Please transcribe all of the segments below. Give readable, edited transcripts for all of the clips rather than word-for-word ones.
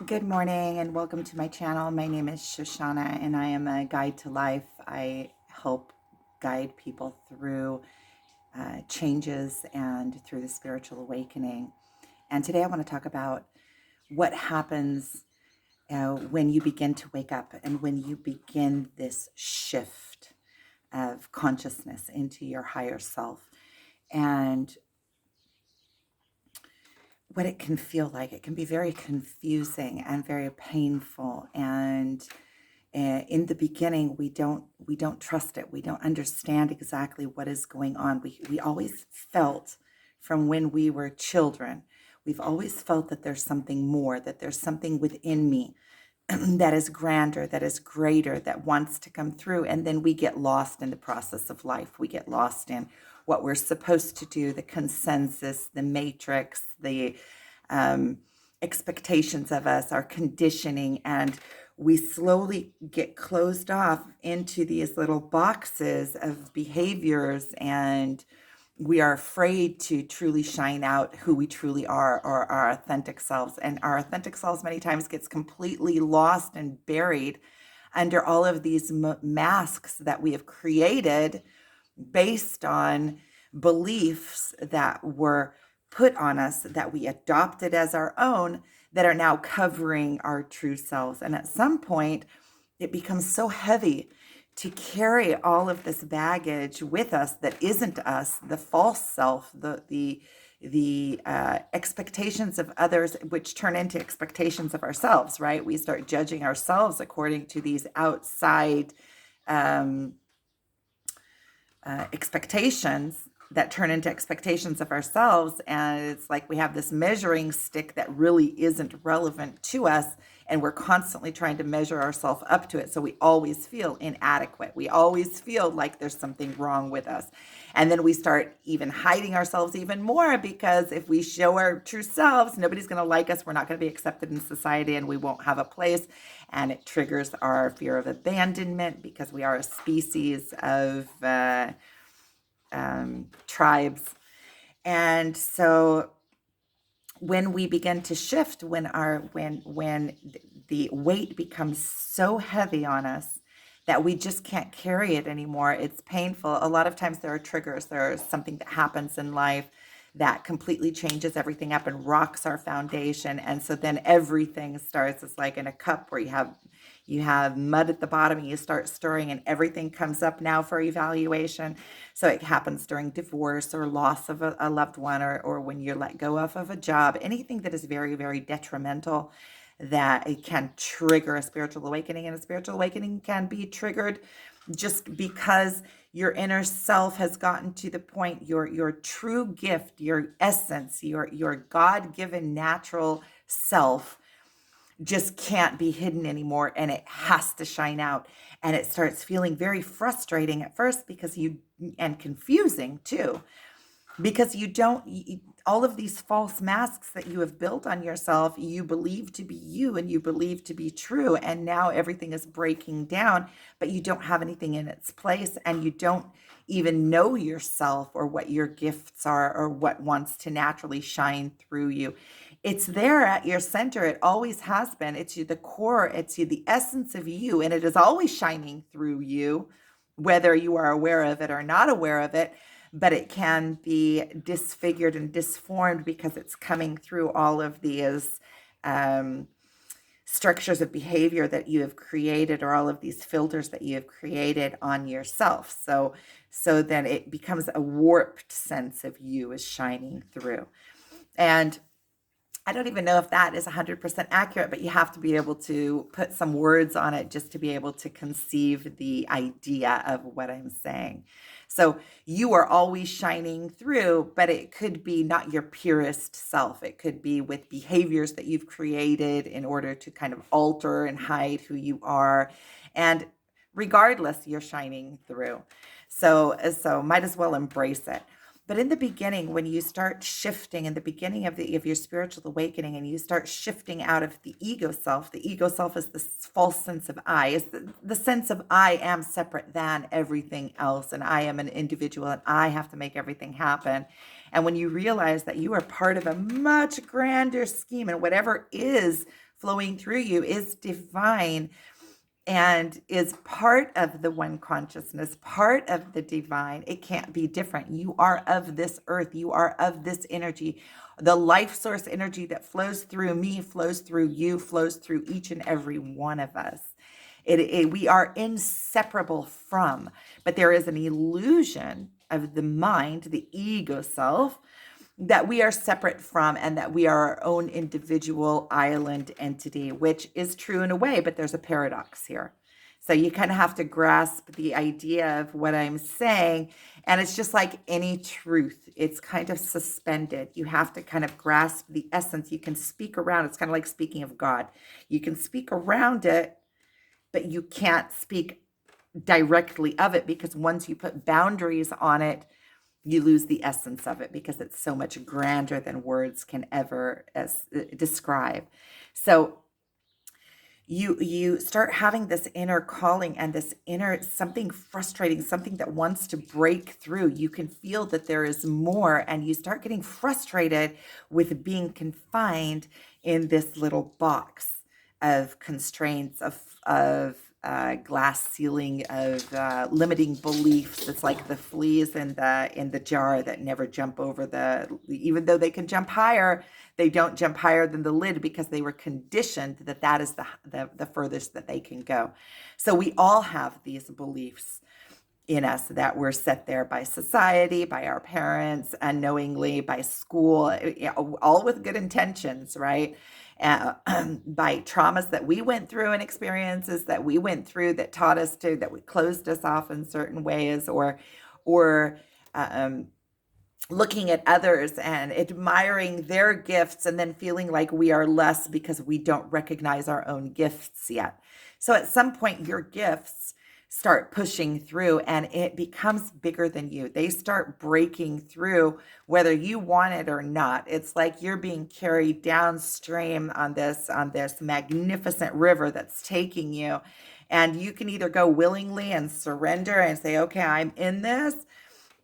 Good morning and welcome to my channel. My name is Shoshana and I am a guide to life. I help guide people through changes and through the spiritual awakening. And today I want to talk about what happens when you begin to wake up and when you begin this shift of consciousness into your higher self. And what it can feel like. It can be very confusing and very painful. And in the beginning, we don't trust it. We don't understand exactly what is going on. We always felt from when we were children, we've always felt that there's something more, that there's something within me that is grander, that is greater, that wants to come through. And then we get lost in the process of life. We get lost in what we're supposed to do, the consensus, the matrix, the um, expectations of us, our conditioning, and we slowly get closed off into these little boxes of behaviors, and we are afraid to truly shine out who we truly are, or our authentic selves. And our authentic selves many times gets completely lost and buried under all of these masks that we have created based on beliefs that were put on us, that we adopted as our own, that are now covering our true selves. And at some point, it becomes so heavy to carry all of this baggage with us that isn't us, the false self, the expectations of others, which turn into expectations of ourselves, right? We start judging ourselves according to these outside um, expectations that turn into expectations of ourselves. And it's like we have this measuring stick that really isn't relevant to us. And we're constantly trying to measure ourselves up to it. So we always feel inadequate. We always feel like there's something wrong with us. And then we start even hiding ourselves even more, because if we show our true selves, nobody's going to like us. We're not going to be accepted in society and we won't have a place. And it triggers our fear of abandonment, because we are a species of tribes. And so when we begin to shift, when the weight becomes so heavy on us that we just can't carry it anymore, it's painful. A lot of times there are triggers. There's something that happens in life that completely changes everything up and rocks our foundation. And so then everything starts. It's like in a cup where you have mud at the bottom and you start stirring and everything comes up now for evaluation. So it happens during divorce or loss of a loved one, or when you're let go of a job, anything that is very, very detrimental, that it can trigger a spiritual awakening. And a spiritual awakening can be triggered just because your inner self has gotten to the point, your true gift, your essence, your God-given natural self just can't be hidden anymore, and it has to shine out. And it starts feeling very frustrating at first, because and confusing too, because you don't all of these false masks that you have built on yourself, you believe to be you and you believe to be true, and now everything is breaking down, but you don't have anything in its place, and you don't even know yourself or what your gifts are or what wants to naturally shine through you. It's there at your center. It always has been. It's you, the core, it's you, the essence of you, and it is always shining through you, whether you are aware of it or not aware of it. But it can be disfigured and disformed because it's coming through all of these structures of behavior that you have created, or all of these filters that you have created on yourself. So then it becomes a warped sense of you is shining through. And I don't even know if that is 100% accurate, but you have to be able to put some words on it just to be able to conceive the idea of what I'm saying. So you are always shining through, but it could be not your purest self. It could be with behaviors that you've created in order to kind of alter and hide who you are. And regardless, you're shining through. So might as well embrace it. But in the beginning, when you start shifting in the beginning of your spiritual awakening, and you start shifting out of the ego self is this false sense of I, is the sense of I am separate than everything else, and I am an individual, and I have to make everything happen. And when you realize that you are part of a much grander scheme, and whatever is flowing through you is divine and is part of the one consciousness, part of the divine. It can't be different. You are of this earth. You are of this energy. The life source energy that flows through me, flows through you, flows through each and every one of us. We are inseparable from, but there is an illusion of the mind, the ego self, that we are separate from and that we are our own individual island entity, which is true in a way, but there's a paradox here. So you kind of have to grasp the idea of what I'm saying. And it's just like any truth, it's kind of suspended. You have to kind of grasp the essence. You can speak around. It's kind of like speaking of God. You can speak around it, but you can't speak directly of it, because once you put boundaries on it, you lose the essence of it, because it's so much grander than words can ever describe. So you start having this inner calling and this inner something frustrating, something that wants to break through. You can feel that there is more, and you start getting frustrated with being confined in this little box of constraints, of glass ceiling, of limiting beliefs. It's like the fleas in the jar that never jump over even though they can jump higher, they don't jump higher than the lid, because they were conditioned that is the furthest that they can go. So we all have these beliefs in us that were set there by society, by our parents, unknowingly, by school, all with good intentions, right? By traumas that we went through and experiences that we went through that taught us that we closed us off in certain ways, or looking at others and admiring their gifts and then feeling like we are less because we don't recognize our own gifts yet. So at some point, your gifts start pushing through and it becomes bigger than you. They start breaking through whether you want it or not. It's like you're being carried downstream on this magnificent river that's taking you. And you can either go willingly and surrender and say, okay, I'm in this,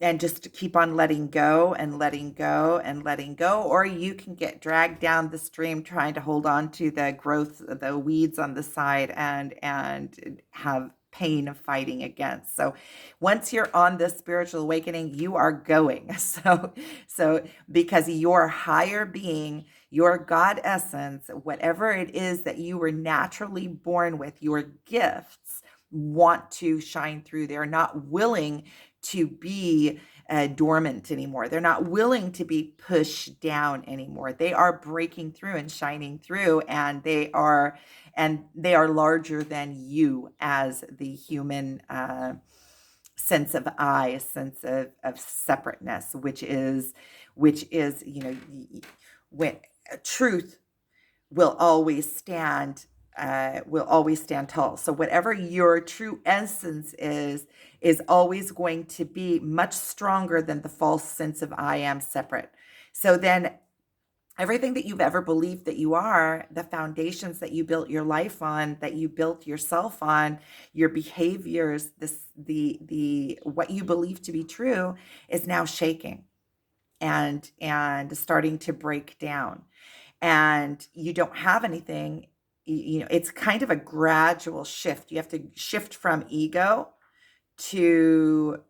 and just to keep on letting go and letting go and letting go, or you can get dragged down the stream trying to hold on to the growth, the weeds on the side, and have pain of fighting against. So once you're on this spiritual awakening, you are going. So because your higher being, your God essence, whatever it is that you were naturally born with, your gifts want to shine through. They're not willing to be dormant anymore. They're not willing to be pushed down anymore. They are breaking through and shining through, and they are larger than you as the human sense of I, a sense of separateness, which is when truth will always stand tall. So whatever your true essence is always going to be much stronger than the false sense of I am separate. So then everything that you've ever believed that you are, the foundations that you built your life on, that you built yourself on, your behaviors, the what you believe to be true is now shaking and starting to break down. And you don't have anything. It's kind of a gradual shift. You have to shift from ego to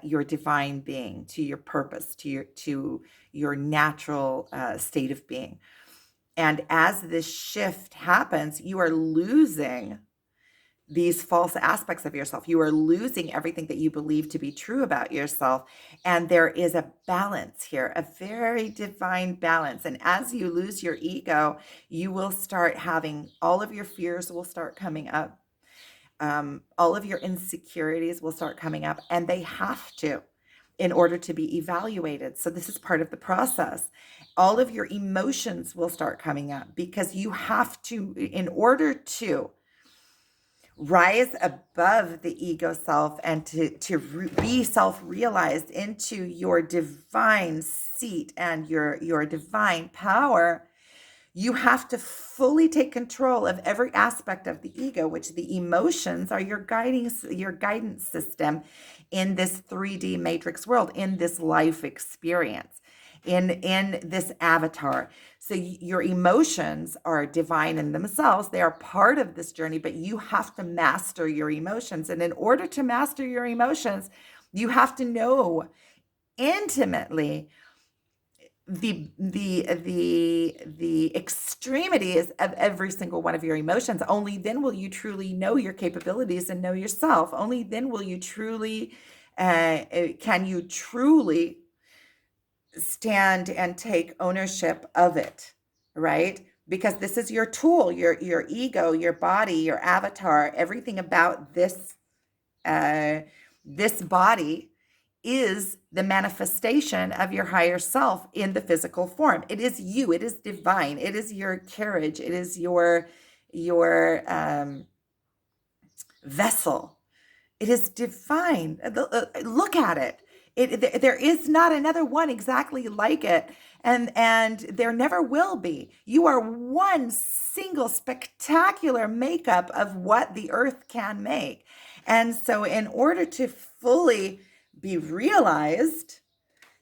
your divine being, to your purpose, to your natural state of being. And as this shift happens, you are losing these false aspects of yourself. You are losing everything that you believe to be true about yourself. And there is a balance here, a very divine balance. And as you lose your ego, you will start having all of your fears will start coming up. All of your insecurities will start coming up, and they have to in order to be evaluated. So this is part of the process. All of your emotions will start coming up because you have to, in order to rise above the ego self and to be self-realized into your divine seat and your divine power, you have to fully take control of every aspect of the ego, which the emotions are your guidance system in this 3D matrix world, in this life experience. in this avatar. So your emotions are divine in themselves. They are part of this journey, but you have to master your emotions. And in order to master your emotions, you have to know intimately the extremities of every single one of your emotions. Only then will you truly know your capabilities and know yourself. Only then will you truly can you truly stand and take ownership of it, right? Because this is your tool, your ego, your body, your avatar, everything about uh, this body is the manifestation of your higher self in the physical form. It is you. It is divine. It is your carriage. It is your vessel. It is divine. Look at it. There is not another one exactly like it, and there never will be. You are one single spectacular makeup of what the earth can make. And so in order to fully be realized,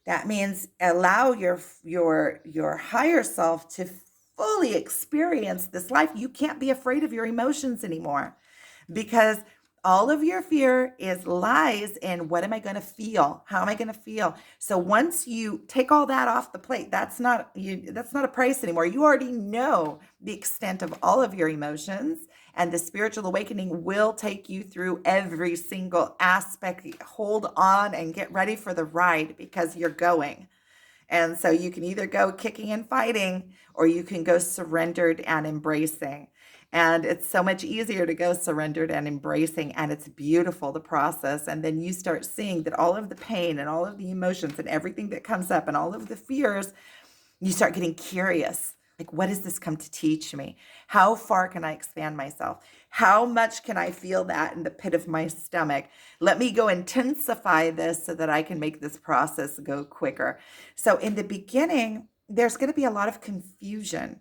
that means allow your higher self to fully experience this life. You can't be afraid of your emotions anymore, because all of your fear is lies in what am I going to feel? How am I going to feel? So once you take all that off the plate, that's not a price anymore. You already know the extent of all of your emotions, and the spiritual awakening will take you through every single aspect. Hold on and get ready for the ride, because you're going. And so you can either go kicking and fighting, or you can go surrendered and embracing. And it's so much easier to go surrendered and embracing. And it's beautiful, the process. And then you start seeing that all of the pain and all of the emotions and everything that comes up and all of the fears, you start getting curious. Like, what does this come to teach me? How far can I expand myself? How much can I feel that in the pit of my stomach? Let me go intensify this so that I can make this process go quicker. So in the beginning, there's going to be a lot of confusion.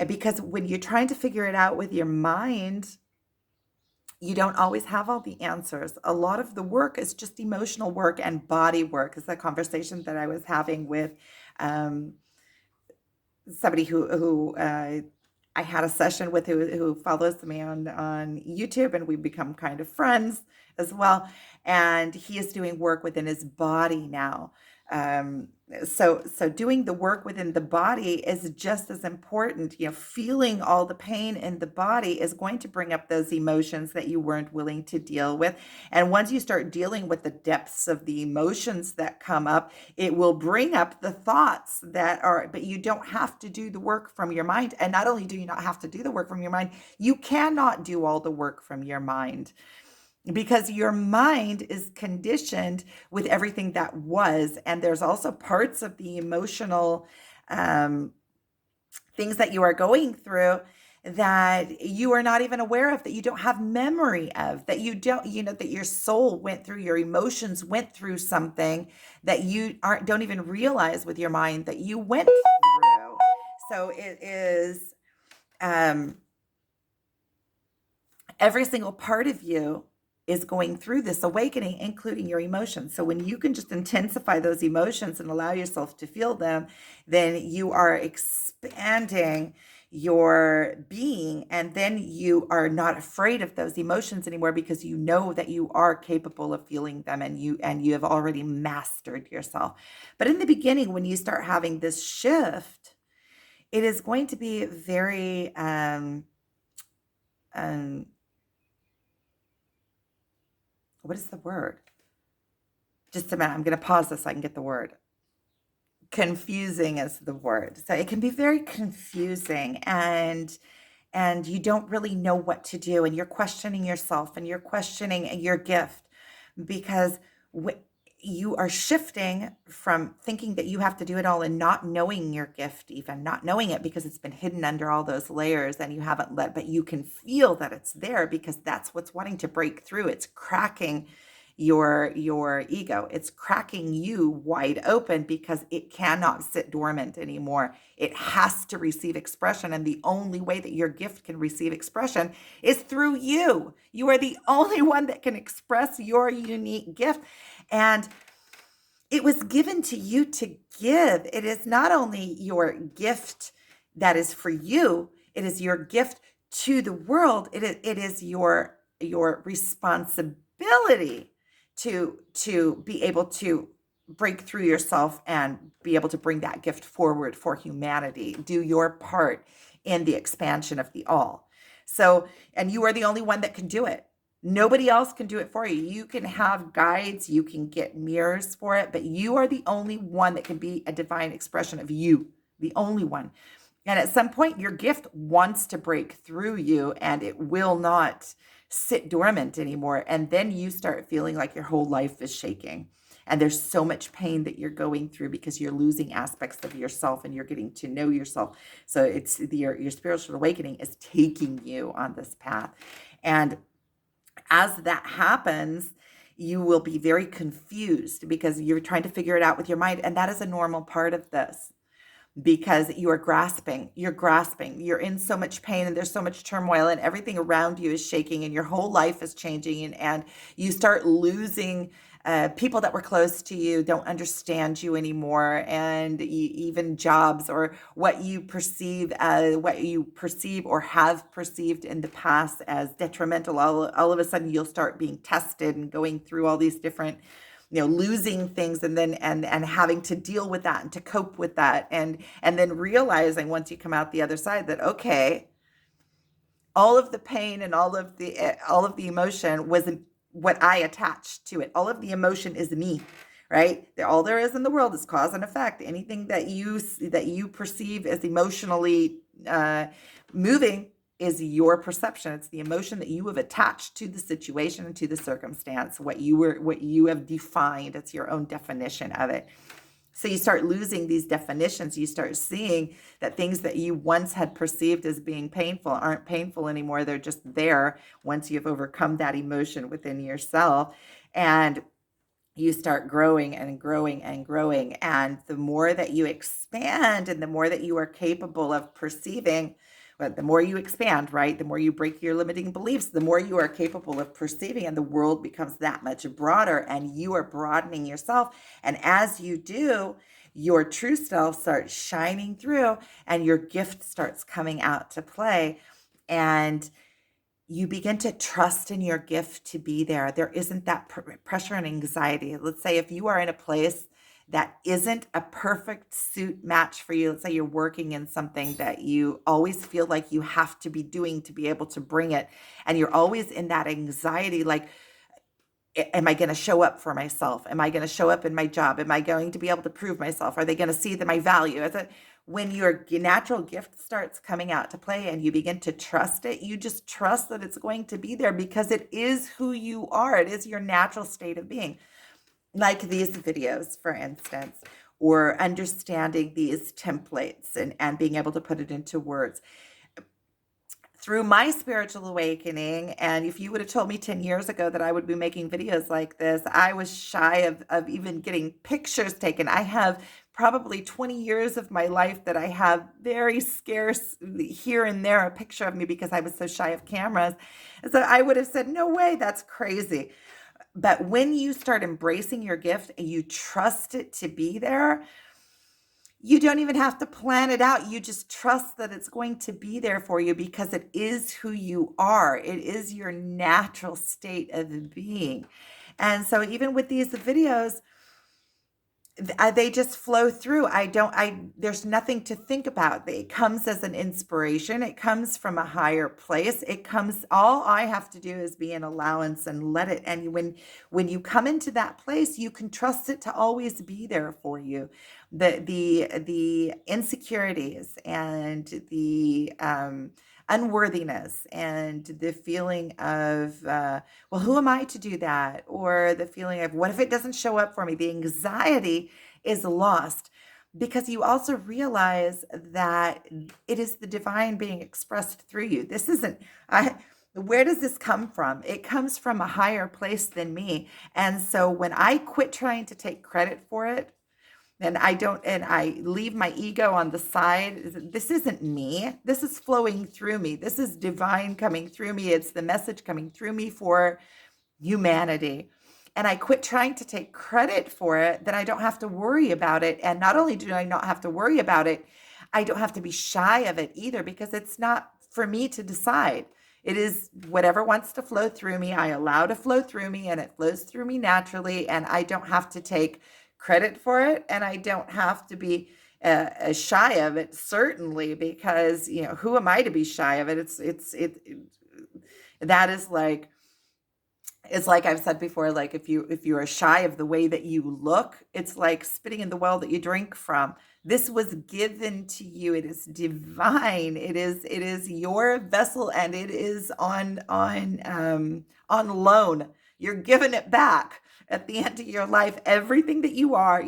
And because when you're trying to figure it out with your mind, you don't always have all the answers. A lot of the work is just emotional work and body work. It's a conversation that I was having with um, somebody who I had a session with, who follows me on YouTube, and we've become kind of friends as well. And he is doing work within his body now. Um, so doing the work within the body is just as important. You know, feeling all the pain in the body is going to bring up those emotions that you weren't willing to deal with. And once you start dealing with the depths of the emotions that come up, it will bring up the thoughts that are, but you don't have to do the work from your mind. And not only do you not have to do the work from your mind, you cannot do all the work from your mind, because your mind is conditioned with everything that was. And there's also parts of the emotional um, things that you are going through that you are not even aware of, that you don't have memory of, that you don't, you know, that your soul went through, your emotions went through something that you don't even realize with your mind that you went through. So it is um, every single part of you is going through this awakening, including your emotions. So when you can just intensify those emotions and allow yourself to feel them, then you are expanding your being, and then you are not afraid of those emotions anymore, because you know that you are capable of feeling them, and you have already mastered yourself. But in the beginning, when you start having this shift, it is going to be very um what is the word? Just a minute. I'm going to pause this so I can get the word. Confusing is the word. So it can be very confusing, and you don't really know what to do, and you're questioning yourself, and you're questioning your gift, because you are shifting from thinking that you have to do it all and not knowing your gift, even not knowing it, because it's been hidden under all those layers and you haven't but you can feel that it's there, because that's what's wanting to break through. It's cracking your ego. It's cracking you wide open, because it cannot sit dormant anymore. It has to receive expression, and the only way that your gift can receive expression is through you. You are the only one that can express your unique gift. And It was given to you to give. It is not only your gift that is for you, it is your gift to the world. It is your responsibility to be able to break through yourself and be able to bring that gift forward for humanity. Do your part in the expansion of the all. So, and you are the only one that can do it. Nobody else can do it for you. You can have guides, you can get mirrors for it, but you are the only one that can be a divine expression of you, the only one. And at some point, your gift wants to break through you and it will not sit dormant anymore. And then you start feeling like your whole life is shaking. And there's so much pain that you're going through because you're losing aspects of yourself and you're getting to know yourself. So it's your spiritual awakening is taking you on this path. And as that happens, you will be very confused because you're trying to figure it out with your mind. And that is a normal part of this because you are grasping, you're in so much pain and there's so much turmoil and everything around you is shaking and your whole life is changing. And you start losing people that were close to you don't understand you anymore, and even jobs or what you perceive or have perceived in the past as detrimental. All of a sudden, you'll start being tested and going through all these different, losing things, and then and having to deal with that and to cope with that, and then realizing once you come out the other side that okay, all of the pain and all of the emotion wasn't what I attached to it. All of the emotion is me, right? All there is in the world is cause and effect. Anything that you perceive as emotionally moving is your perception. It's the emotion that you have attached to the situation and to the circumstance. What you have defined. It's your own definition of it. So you start losing these definitions. You start seeing that things that you once had perceived as being painful aren't painful anymore. They're just there once you've overcome that emotion within yourself. And you start growing and growing and growing. And the more that you expand and the more that you are capable of perceiving, but the more you expand, right? The more you break your limiting beliefs, the more you are capable of perceiving, and the world becomes that much broader, and you are broadening yourself. And as you do, your true self starts shining through and your gift starts coming out to play. And you begin to trust in your gift to be there. There isn't that pressure and anxiety. Let's say if you are in a place that isn't a perfect suit match for you, let's say you're working in something that you always feel like you have to be doing to be able to bring it, and you're always in that anxiety, like, am I going to show up for myself? Am I going to show up in my job? Am I going to be able to prove myself? Are they going to see that my value? When your natural gift starts coming out to play and you begin to trust it, you just trust that it's going to be there because it is who you are. It is your natural state of being. Like these videos, for instance, or understanding these templates and being able to put it into words. Through my spiritual awakening, and if you would have told me 10 years ago that I would be making videos like this, I was shy of even getting pictures taken. I have probably 20 years of my life that I have very scarce here and there a picture of me because I was so shy of cameras. So I would have said, no way, that's crazy. But when you start embracing your gift and you trust it to be there, you don't even have to plan it out. You just trust that it's going to be there for you because it is who you are. It is your natural state of being. And so even with these videos, they just flow through. There's nothing to think about. It comes as an inspiration. It comes from a higher place. All I have to do is be an allowance and let it. And when you come into that place, you can trust it to always be there for you. The insecurities and the unworthiness and the feeling of, well, who am I to do that? Or the feeling of, what if it doesn't show up for me? The anxiety is lost because you also realize that it is the divine being expressed through you. This isn't, where does this come from? It comes from a higher place than me. And so when I quit trying to take credit for it, and I leave my ego on the side. This isn't me. This is flowing through me. This is divine coming through me. It's the message coming through me for humanity. and I quit trying to take credit for it, then I don't have to worry about it. And not only do I not have to worry about it, I don't have to be shy of it either, because it's not for me to decide. It is whatever wants to flow through me, I allow to flow through me, and it flows through me naturally. And I don't have to take credit for it. And I don't have to be shy of it, certainly, because, who am I to be shy of it? That is like, it's like I've said before, like if you are shy of the way that you look, it's like spitting in the well that you drink from. This was given to you. It is divine. It is your vessel, and it is on loan. You're giving it back at the end of your life. Everything that you are,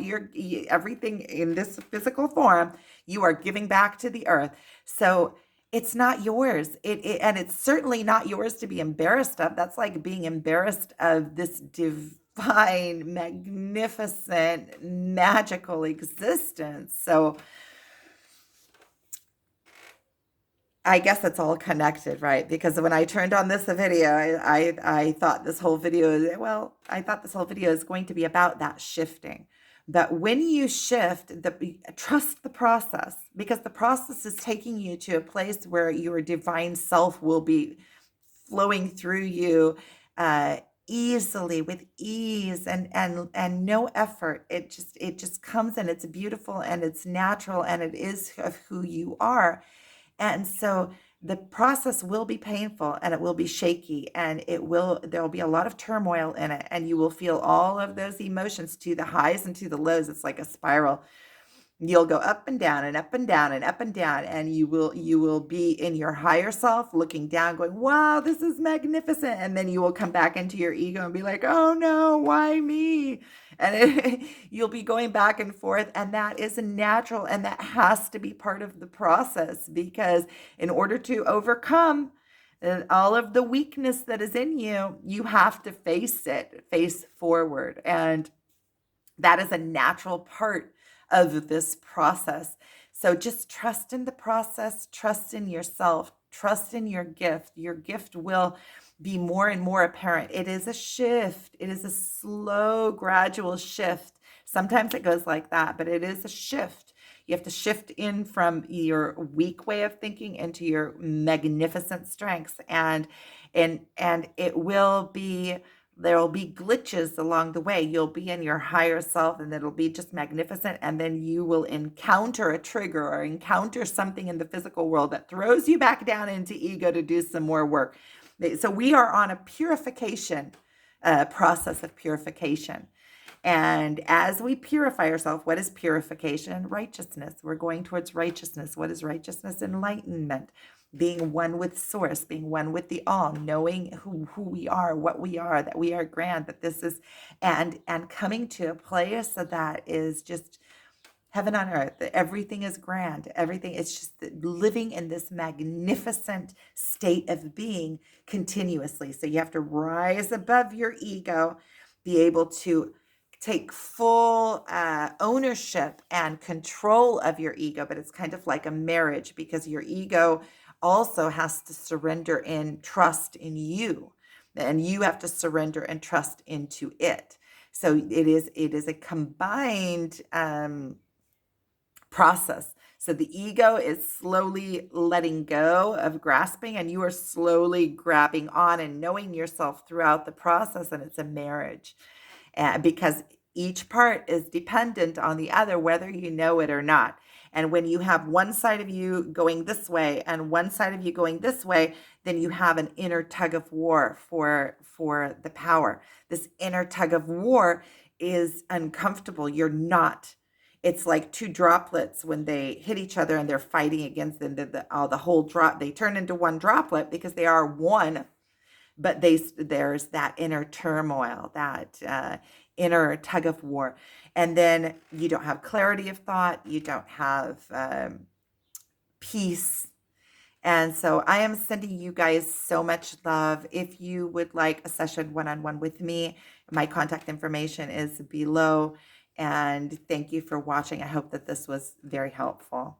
everything in this physical form, you are giving back to the earth. So it's not yours. And it's certainly not yours to be embarrassed of. That's like being embarrassed of this divine, magnificent, magical existence. So I guess it's all connected, right? Because when I turned on this video, I thought this whole video, I thought this whole video is going to be about that shifting. But when you shift, trust the process, because the process is taking you to a place where your divine self will be flowing through you easily, with ease and no effort. It just comes, and it's beautiful, and it's natural, and it is of who you are. And so the process will be painful, and it will be shaky, and there'll be a lot of turmoil in it, and you will feel all of those emotions, to the highs and to the lows. It's like a spiral. You'll go up and down and up and down and up and down, and you will be in your higher self looking down, going, wow, this is magnificent. And then you will come back into your ego and be like, oh no, why me? And you'll be going back and forth, and that is natural, and that has to be part of the process, because in order to overcome all of the weakness that is in you, you have to face forward. And that is a natural part of this process. So just trust in the process, trust in yourself, trust in your gift. Your gift will be more and more apparent. It is a shift. It is a slow, gradual shift. Sometimes it goes like that, but it is a shift. You have to shift in from your weak way of thinking into your magnificent strengths. And it will be, there will be glitches along the way. You'll be in your higher self, and it'll be just magnificent. And then you will encounter a trigger or encounter something in the physical world that throws you back down into ego to do some more work. So we are on a purification process of purification. And as we purify ourselves, what is purification? Righteousness. We're going towards righteousness. What is righteousness? Enlightenment. Being one with source, being one with the all, knowing who we are, what we are, that we are grand, that this is, and coming to a place that is just heaven on earth, that everything is grand, everything, it's just living in this magnificent state of being continuously. So you have to rise above your ego, be able to take full ownership and control of your ego. But it's kind of like a marriage, because your ego also has to surrender and trust in you, and you have to surrender and trust into it. So it is a combined process. So the ego is slowly letting go of grasping, and you are slowly grabbing on and knowing yourself throughout the process. And it's a marriage, because each part is dependent on the other, whether you know it or not. And when you have one side of you going this way and one side of you going this way, then you have an inner tug of war for the power. This inner tug of war is uncomfortable. You're not. It's like two droplets when they hit each other and they're fighting against them. The whole drop, they turn into one droplet because they are one. But there's that inner turmoil, that inner tug of war. And then you don't have clarity of thought. You don't have peace. And so I am sending you guys so much love. If you would like a session one-on-one with me, my contact information is below. And thank you for watching. I hope that this was very helpful.